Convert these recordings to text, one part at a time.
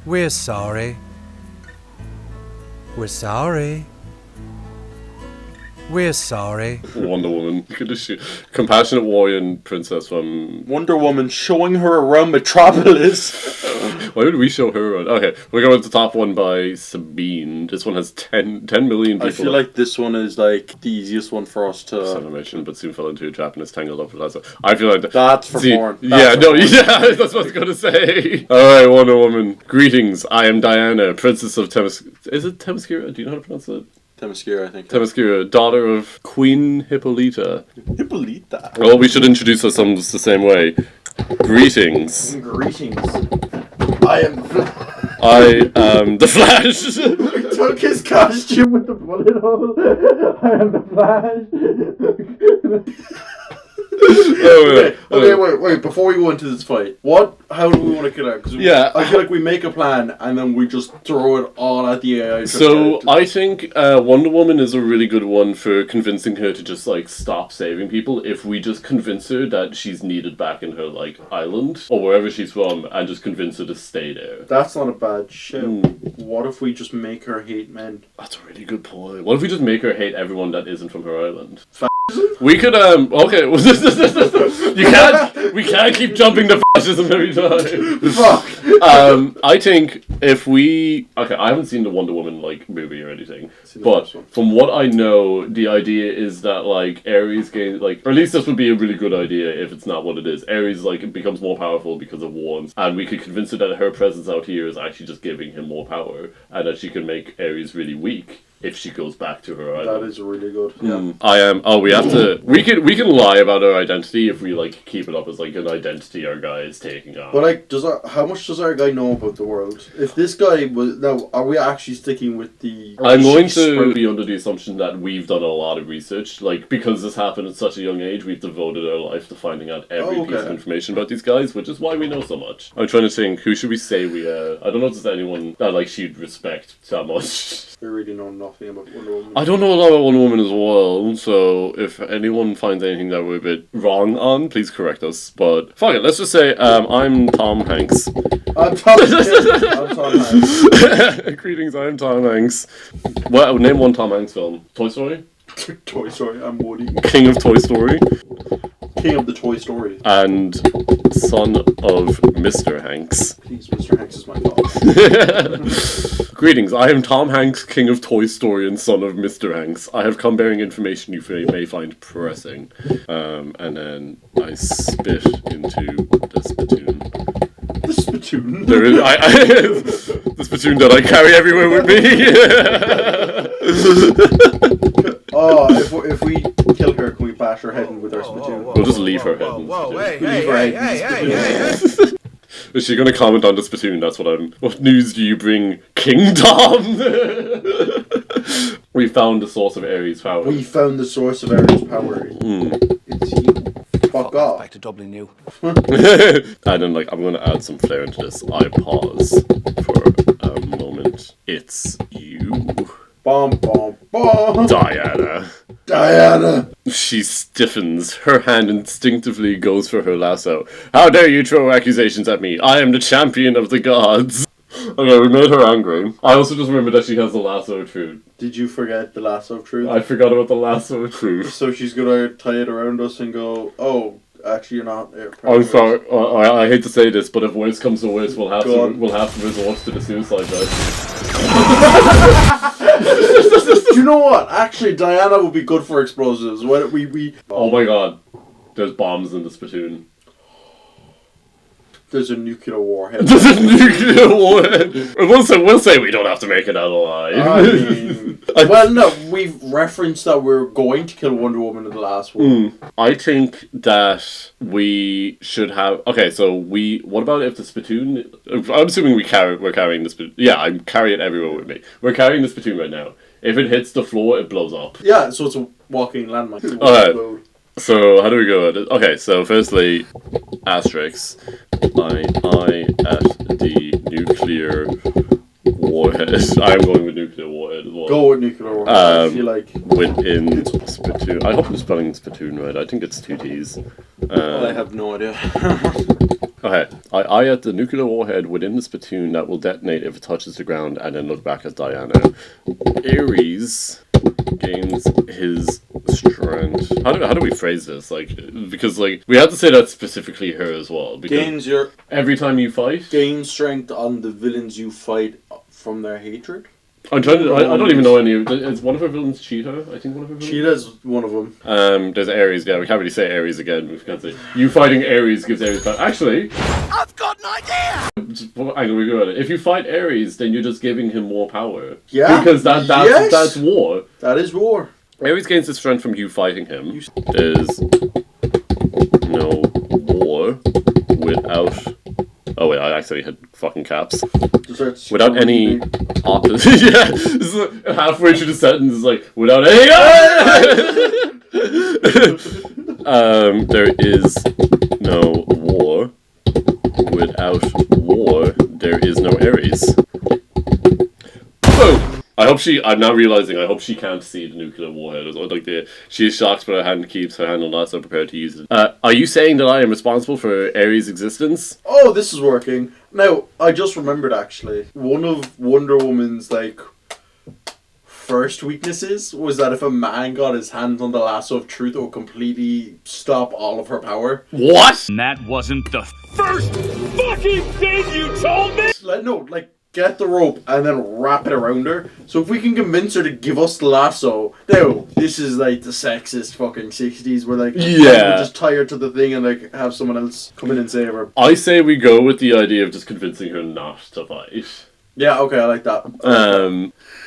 We're sorry. We're sorry. We're sorry. Wonder Woman. Compassionate warrior princess from... Wonder Woman showing her around Metropolis. Why would we show her around? Okay, we're going to the top one by Sabine. This one has 10 million people. I feel like this one is like the easiest one for us to... Animation, but soon fell into a trap and is tangled up with Lazo. I feel like... That's for porn. That's what I was going to say. Alright, Wonder Woman. Greetings, I am Diana, princess of Themyscira. Is it Themyscira? Do you know how to pronounce it? Themyscira, I think. Themyscira, daughter of Queen Hippolyta. Hippolyta? Well, we should introduce ourselves the same way. Greetings. Greetings. I am the Flash. He took his costume with the bullet hole. I am the Flash. Wait, before we go into this fight, how do we want to kill her? Because I feel like we make a plan and then we just throw it all at the AI. So I think Wonder Woman is a really good one for convincing her to just like stop saving people. If we just convince her that she's needed back in her like island or wherever she's from, and just convince her to stay there. That's not a bad shit. What if we just make her hate men? That's a really good point. What if we just make her hate everyone that isn't from her island? We could okay. We can't keep jumping to fascism every time. Fuck. I think if we I haven't seen the Wonder Woman like movie or anything, but from what I know, the idea is that like Ares gains or at least this would be a really good idea if it's not what it is. Ares like becomes more powerful because of wands, and we could convince her that her presence out here is actually just giving him more power, and that she can make Ares really weak if she goes back to her island. That is really good. Yeah. I am. We have to. We can lie about our identity if we like keep it up as like an identity our guy is taking on. But like, how much does our guy know about the world? If this guy was now, are we actually sticking with the? I'm going to be under the assumption that we've done a lot of research, like because this happened at such a young age, we've devoted our life to finding out every piece of information about these guys, which is why we know so much. I'm trying to think, who should we say we? I don't know if there's anyone that like she'd respect that much. I really know nothing about Wonder Woman. I don't know a lot about Wonder Woman as well, so if anyone finds anything that we're a bit wrong on, please correct us. But fuck it, let's just say I'm Tom Hanks. I'm Tom Hanks. Greetings, I'm Tom Hanks. Well, name one Tom Hanks film. Toy Story? Toy Story, I'm Woody. King of Toy Story. King of the Toy Story. And son of Mr. Hanks. Please, Mr. Hanks is my father. Greetings, I am Tom Hanks, King of Toy Story and son of Mr. Hanks. I have come bearing information you may find pressing. And then I spit into the spittoon. The spittoon? There is, the spittoon that I carry everywhere with me. Oh, if we kill her, can we bash her head in with our spittoon? We'll just leave her head in Hey. Is she going to comment on the spittoon? That's what news do you bring, King Tom? We found the source of Ares' power. We found the source of Ares' power. It's you. Fuck off. Back to Dublin new. And then I'm going to add some flair into this. I pause for a moment. It's you. Bom, bom, bom. Diana. She stiffens. Her hand instinctively goes for her lasso. How dare you throw accusations at me? I am the champion of the gods. Okay, we made her angry. I also just remembered that she has the lasso of truth. Did you forget the lasso of truth? I forgot about the lasso of truth. So she's gonna tie it around us and go, oh, actually you're not. I'm sorry. I hate to say this, but if worse comes to worse, we'll have to resort to the suicide dive. Do you know what? Actually, Diana would be good for explosives. Why don't we... Oh my god. There's bombs in the spittoon. There's a nuclear warhead. There's a nuclear warhead. We'll say we don't have to make it out alive. I mean... well, no, we've referenced that we're going to kill Wonder Woman in the last one. I think that we should have... Okay, so what about if the spittoon... I'm assuming we're carrying the spittoon. Yeah, I'm carrying it everywhere with me. We're carrying the spittoon right now. If it hits the floor, it blows up. Yeah, so it's a walking landmine. Alright. So, how do we go at it? Okay, so firstly, asterisk. I at the nuclear warhead. I'm going with nuclear warhead as well. Go with nuclear warhead. I feel like... Within spittoon. I hope I'm spelling spittoon right. I think it's two T's. I have no idea. Okay, I eye at the nuclear warhead within the spittoon that will detonate if it touches the ground, and then look back at Diana. Ares gains his strength. How do we phrase this? Like, because like we have to say that specifically her as well. Because Gains your every time you fight. gain strength on the villains you fight from their hatred. I'm trying to. I don't even know any of. Is one of her villains Cheetah? I think one of her villains. Cheetah's one of them. There's Ares. Yeah, we can't really say Ares again. We can't say you fighting Ares gives Ares power. Actually, I've got an idea! Angle we go at it. If you fight Ares, then you're just giving him more power. Yeah. Because that's war. That is war. Ares gains his strength from you fighting him. There's no war without. Oh wait, I actually had fucking caps. Without any opposite. Yeah, this is like halfway through the sentence. Is like without any. There is no war. Without war, there is no Ares. Boom. I'm now realizing, I hope she can't see the nuclear warhead. Like she is shocked, but her hand keeps her hand on that, so prepared to use it. Are you saying that I am responsible for Ares' existence? Oh, this is working. Now, I just remembered actually, one of Wonder Woman's, like, first weaknesses was that if a man got his hands on the lasso of truth, it would completely stop all of her power. What? And that wasn't the first fucking thing you told me! Get the rope and then wrap it around her. So if we can convince her to give us the lasso, now this is like the sexist fucking 60s where like we just tie her to the thing and like have someone else come in and save her. I say we go with the idea of just convincing her not to fight. Yeah, okay, I like that.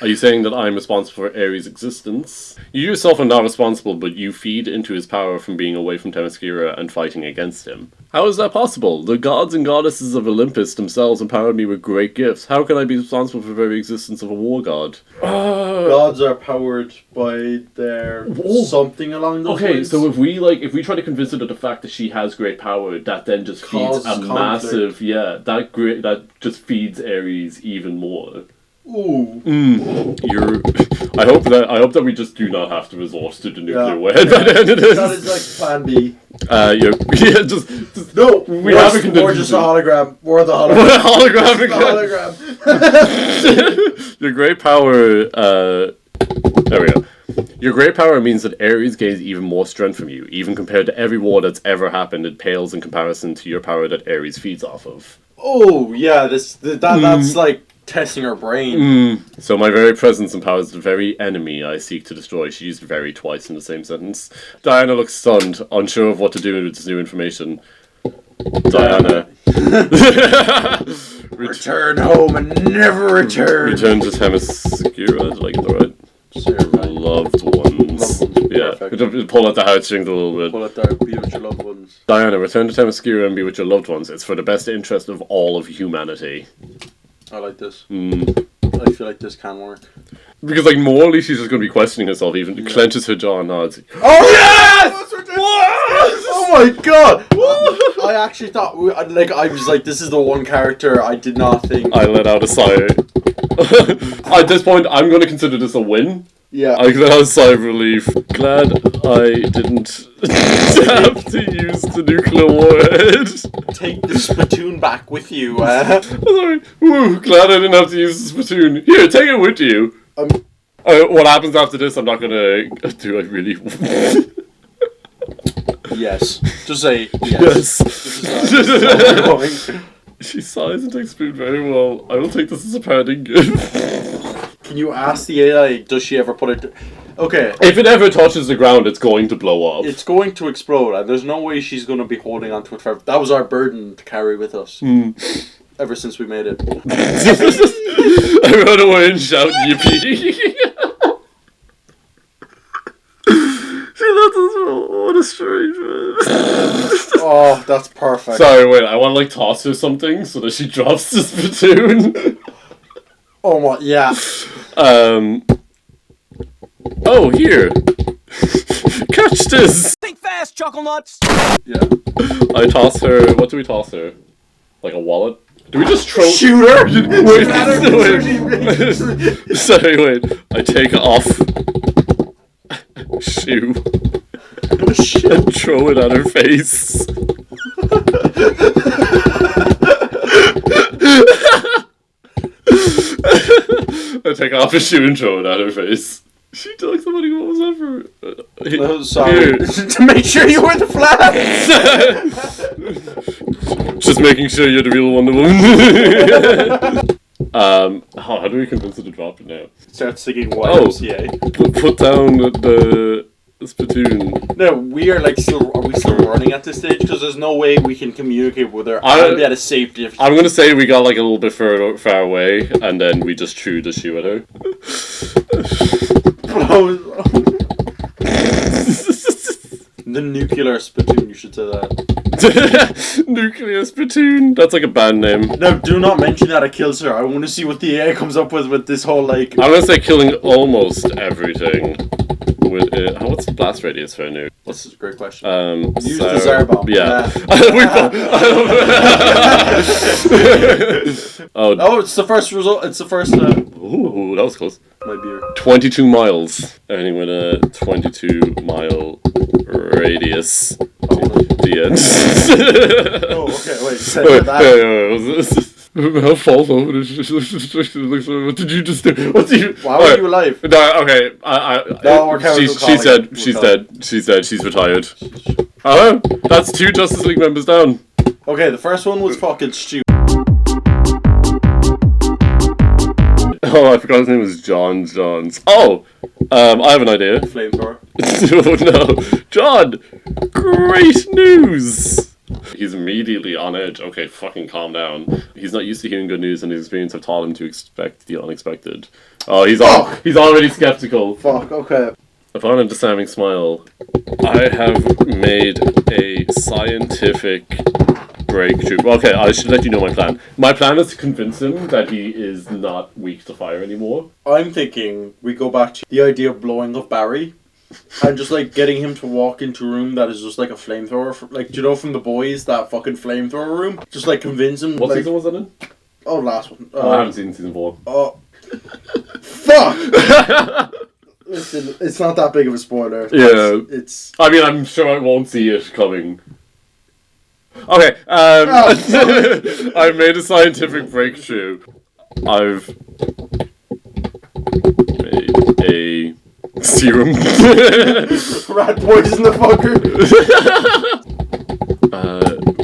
Are you saying that I'm responsible for Ares' existence? You yourself are not responsible, but you feed into his power from being away from Themyscira and fighting against him. How is that possible? The gods and goddesses of Olympus themselves empowered me with great gifts. How can I be responsible for the very existence of a war god? Gods are powered by their something along those lines. So if we try to convince her that the fact that she has great power, that then just feeds a massive that just feeds Ares even more. Ooh. I hope that we just do not have to resort to the nuclear warhead by the end of this. That is like plan B. Just no. We have a contingency. We're just a hologram. We're the hologram. We're a hologram again. Hologram. Your great power. There we go. Your great power means that Ares gains even more strength from you, even compared to every war that's ever happened. It pales in comparison to your power that Ares feeds off of. Oh yeah, that's like testing her brain. So my very presence empowers the very enemy I seek to destroy. She used very twice in the same sentence. Diana looks stunned, unsure of what to do with this new information. Diana. Return home and never return. Return to Themyscira, did I get the right? Loved ones. Yeah, pull out the heartstrings a little bit. Pull out there, be with your loved ones. Diana, return to Themyscira and be with your loved ones. It's for the best interest of all of humanity. I like this. I feel like this can work. Because, like, morally, she's just going to be questioning herself, even clenches her jaw and nods. Oh, yes! Oh my god! I actually thought, I was like, this is the one character I did not think. I let out a sigh. At this point, I'm going to consider this a win. Yeah. I let out a sigh of relief. Glad I didn't have to use the nuclear warhead. Take the spittoon back with you. Sorry. Woo, glad I didn't have to use the spittoon. Here, take it with you. What happens after this, I'm not going to... Do I really... Yes. Just say yes. This is going. She sighs and takes food very well. I will take this as a parting gift. Can you ask the AI, does she ever put it... Okay. If it ever touches the ground, it's going to blow up. It's going to explode, and there's no way she's going to be holding on to it forever. That was our burden to carry with us. Ever since we made it. I run away and shout, yippee. She left us all. What a strange man. Oh, that's perfect. Sorry, wait, I want to, like, toss her something so that she drops the spittoon. Oh my, yeah. Oh, here. Catch this. Think fast, chuckle nuts. Yeah. I toss her. What do we toss her? Like a wallet? Do we just throw? Shoot her. Wait. Sorry, wait. I take off shoe and throw it at her face. I take off his shoe and throw it at her face. She took somebody. What was that for? Oh, sorry. To make sure you wear the flag. Just making sure you're the real Wonder Woman. How do we convince her to drop it now? Start singing YMCA. Put down the spittoon. No, we are like still. Are we still running at this stage? Because there's no way we can communicate with her. I'll be at a safe distance. I'm gonna say we got like a little bit far away, and then we just threw the shoe at her. The nuclear spittoon, you should say that. Nuclear spittoon. That's like a band name. No, do not mention that it kills her. I want to see what the AI comes up with this whole like. I'm gonna say killing almost everything. With it. What's the blast radius for a nuke? This is a great question. Use the Tsar bomb. Yeah. Oh, it's the first result. It's the first. Ooh, that was close. My beer. 22 miles. Anything with a 22-mile radius. The end. Oh, okay. Wait. Say that. How false over what did you just do? What did you? Why were you alive? No, okay. She said she's retired. Oh, that's 2 Justice League members down. Okay, the first one was fucking stupid. Oh, I forgot his name was Johns. Oh, I have an idea. Flamethrower. Oh no, John! Great news! He's immediately on edge. Okay, fucking calm down. He's not used to hearing good news, and his experience have taught him to expect the unexpected. Oh, he's already skeptical. Fuck. Okay. Upon a disarming smile, I have made a scientific breakthrough. Okay, I should let you know my plan. My plan is to convince him that he is not weak to fire anymore. I'm thinking we go back to the idea of blowing up Barry. And just like getting him to walk into a room that is just like a flamethrower, like, do you know from The Boys, that fucking flamethrower room? Just like convince him. What like, season was that in? Oh, last one. I haven't seen season 4. Oh, fuck! Listen, it's not that big of a spoiler. Yeah, it's. I mean, I'm sure I won't see it coming. Okay, I've made a scientific breakthrough. I've made a serum. Rat poison the fucker.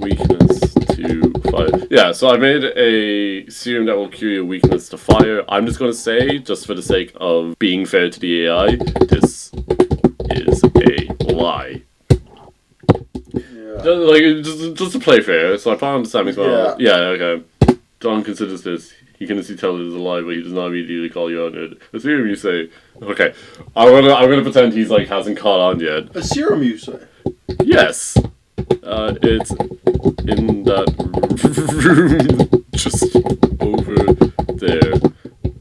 Weakness to fire. Yeah, so I made a serum that will cure your weakness to fire. I'm just going to say, just for the sake of being fair to the AI, this is a lie. Yeah. Just to play fair, so I plan on Sammy's well. Yeah, okay. John considers this. He can instantly tell it is a lie, but he does not immediately call you on it. A serum, you say. Okay, I'm gonna pretend he's like hasn't caught on yet. A serum, you say? Yes. It's in that room just over there.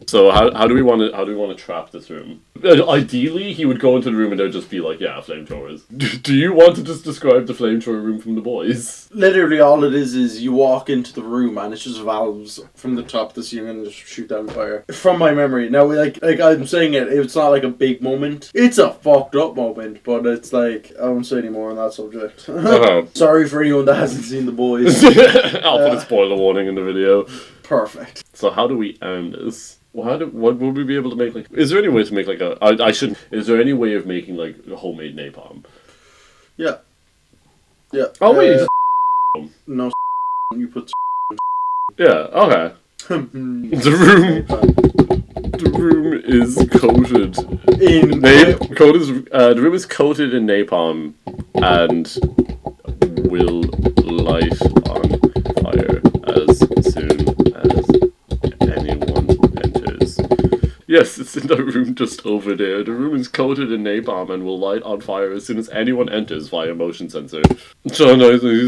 So how do we want to trap this room? Ideally, he would go into the room and there'd just be like, yeah, flamethrowers. Do you want to just describe the flamethrower room from The Boys? Literally, all it is you walk into the room and it's just valves from the top of the ceiling and just shoot down fire. From my memory, now like I'm saying it's not like a big moment. It's a fucked up moment, but it's like I won't say any more on that subject. Sorry for anyone that hasn't seen The Boys. I'll put a spoiler warning in the video. Perfect. So how do we end this? What would we be able to make, like... Is there any way to make, like, is there any way of making, like, homemade napalm? Yeah. Yeah. Oh, wait, no, you put... Yeah, okay. The room is coated... the room is coated in napalm and will light on fire as soon as anyone enters. Yes, it's in the room just over there. The room is coated in napalm and will light on fire as soon as anyone enters via motion sensor. John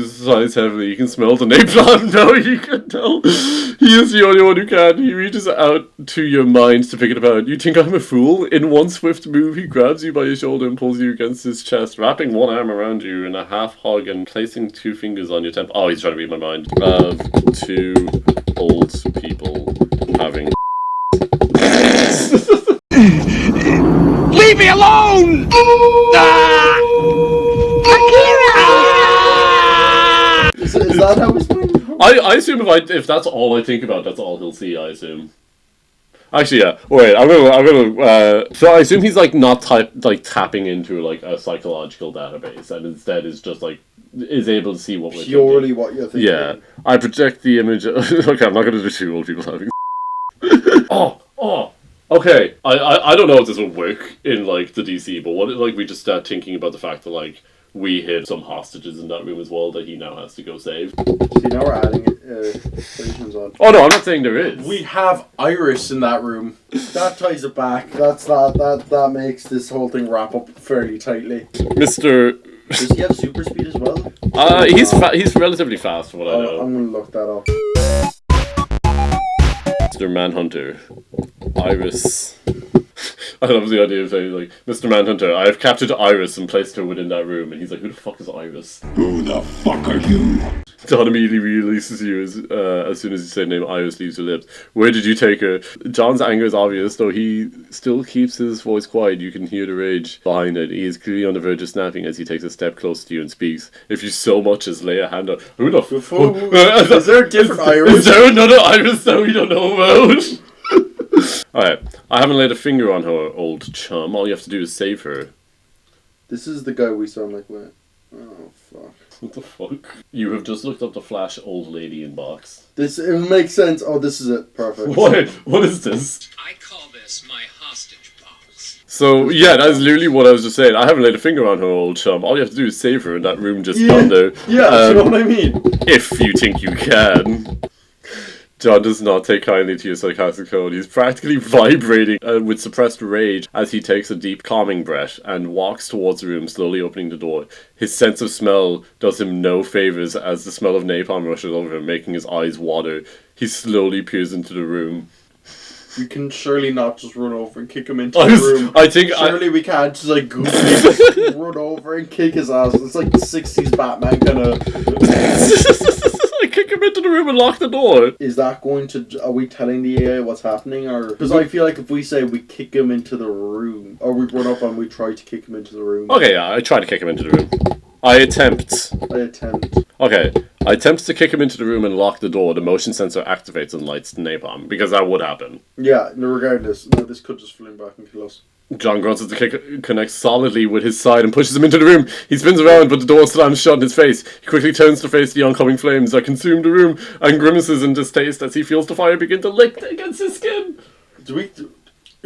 sighs heavily. You can smell the napalm. No, you can tell. He is the only one who can. He reaches out to your mind to pick it apart. You think I'm a fool? In one swift move, he grabs you by your shoulder and pulls you against his chest, wrapping one arm around you in a half hug and placing 2 fingers on your temple. Oh, he's trying to read my mind. Of 2 old people having... Leave me alone! Is that how it's going? I assume if that's all I think about, that's all he'll see, I assume. Actually, yeah. Wait, I'm gonna. So I assume he's like not tapping into like a psychological database, and instead is just like is able to see what we're Purely thinking. what you're thinking. Yeah, I project the image. Okay, I'm not gonna do two old people having. Oh. Okay, I don't know if this will work in like the DC, but what if like we just start thinking about the fact that like we hid some hostages in that room as well that he now has to go save. See, now we're adding stations on. Oh no, I'm not saying there is. We have Iris in that room. That ties it back. That makes this whole thing wrap up fairly tightly. Mr. Does he have super speed as well? He's relatively fast from what I know. I'm gonna look that up. Mr. Manhunter. Iris. I love the idea of saying, like, Mr. Manhunter, I have captured Iris and placed her within that room. And he's like, who the fuck is Iris? Who the fuck are you? John immediately releases you as soon as you say the name Iris leaves your lips. Where did you take her? John's anger is obvious, though he still keeps his voice quiet. You can hear the rage behind it. He is clearly on the verge of snapping as he takes a step closer to you and speaks. If you so much as lay a hand on... Who the fuck? Is there a different Iris? Is there another Iris that we don't know about? Alright, I haven't laid a finger on her, old chum. All you have to do is save her. This is the guy we sound like with. Oh, fuck. What the fuck? You have just looked up the Flash old lady inbox. It makes sense. Oh, this is it. Perfect. What is this? I call this my hostage box. So, yeah, that is literally what I was just saying. I haven't laid a finger on her, old chum. All you have to do is save her in that room just down there. Yeah, you know what I mean? If you think you can. John does not take kindly to your sarcastic tone. He's practically vibrating with suppressed rage as he takes a deep calming breath and walks towards the room, slowly opening the door. His sense of smell does him no favours as the smell of napalm rushes over him, making his eyes water. He slowly peers into the room. We can surely not just run over and kick him into the room. Surely we can't just like goofy run over and kick his ass. It's like the 60s Batman kind of... Kick him into the room and lock the door. Is that going to... Are we telling the AI what's happening? Or because I feel like if we say we kick him into the room, or we run up and we try to kick him into the room. Okay, yeah, I try to kick him into the room. I attempt. Okay, I attempt to kick him into the room and lock the door. The motion sensor activates and lights the napalm, because that would happen. Yeah, no, regardless. No, this could just fling back and kill us. John grunts as the kick connects solidly with his side and pushes him into the room. He spins around, but the door slams shut in his face. He quickly turns to face the oncoming flames that consume the room and grimaces in distaste as he feels the fire begin to lick against his skin.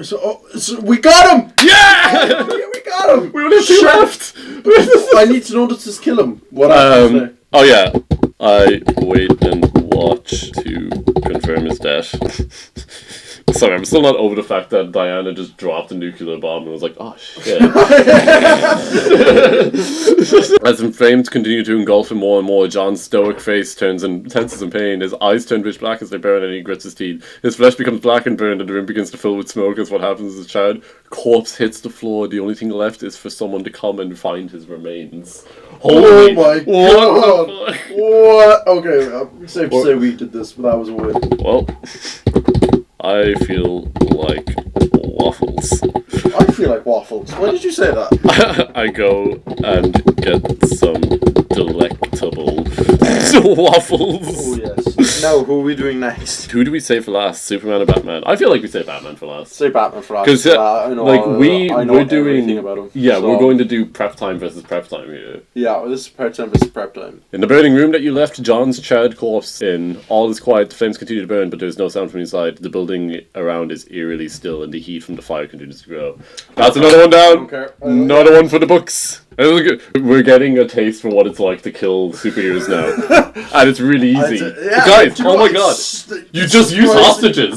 So we got him! Yeah! Yeah, we got him! We only have two left! I need to know to just kill him. What happens there? Oh yeah. I wait and watch to confirm his death. Sorry, I'm still not over the fact that Diana just dropped a nuclear bomb and was like, oh shit. As the flames continue to engulf him more and more, John's stoic face tenses in pain. His eyes turn pitch black as they burn and he grits his teeth. His flesh becomes black and burned and the room begins to fill with smoke as what happens as a child corpse hits the floor. The only thing left is for someone to come and find his remains. Holy, oh my god! What? Okay, safe to say we did this, but that was a win. Well, I feel like waffles. I feel like waffles. Why did you say that? I go and get some delectable waffles. Oh yes. Now, who are we doing next? Who do we say for last? Superman or Batman? I feel like we say Batman for last. Say Batman for last. Because we're doing about him. Yeah, so we're going to do prep time versus prep time here. Yeah, well, this is prep time versus prep time. In the burning room that you left John's charred corpse in, all is quiet. The flames continue to burn, but there's no sound from inside. The building around is eerily still, and the heat from the fire continues to grow. That's another one down. Another one for the books. We're getting a taste for what it's like to kill superheroes now, and it's really easy. Guys, oh my god, you just use hostages.